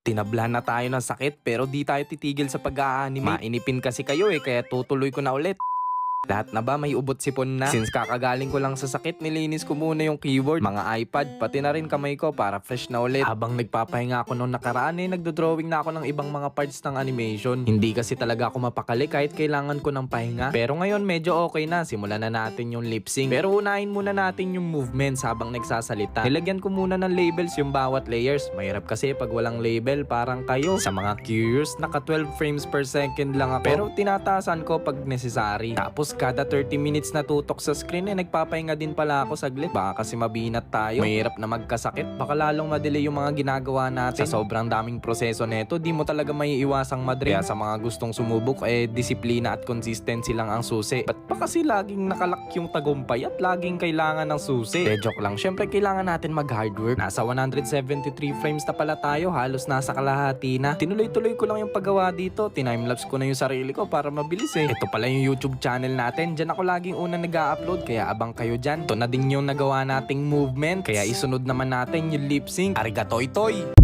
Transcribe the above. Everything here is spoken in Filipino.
Tinablan na tayo ng sakit pero di tayo titigil sa pag-a-animate. Mainipin kasi kayo kaya tutuloy ko na ulit. Lahat na ba may ubot sipon na? Since kakagaling ko lang sa sakit, nilinis ko muna yung keyboard, mga iPad, pati na rin kamay ko para fresh na ulit. Habang nagpapahinga ako nung nakaraan nagdodrawing na ako ng ibang mga parts ng animation. Hindi kasi talaga ako mapakali kahit kailangan ko ng pahinga. Pero ngayon medyo okay na, simulan na natin yung lip sync. Pero unahin muna natin yung movements habang nagsasalita. Nilagyan ko muna ng labels yung bawat layers. Mahirap kasi pag walang label, parang kayo. Sa mga curious, naka 12 frames per second lang ako. Pero tinataasan ko pag necessary. Tapos kada 30 minutes na tutok sa screen nagpapahinga din pala ako saglit. Baka kasi mabinat tayo. Mahirap na magkasakit. Baka lalong madelay yung mga ginagawa natin. Sa sobrang daming proseso neto, di mo talaga may iwasang madre. Kaya sa mga gustong sumubok, disiplina at consistency lang ang susi. Ba't pa kasi laging nakalak yung tagumpay at laging kailangan ng susi? Joke lang. Syempre kailangan natin mag-hard work. Nasa 173 frames na pala tayo. Halos nasa kalahati na. Tinuloy-tuloy ko lang yung paggawa dito. Timelapse ko na yung sarili ko para mabilis Ito pala yung YouTube channel natin. Diyan ako laging unang nag-a-upload kaya abang kayo dyan. Ito na din yung nagawa nating movement kaya isunod naman natin yung lip sync. Arigato itoy!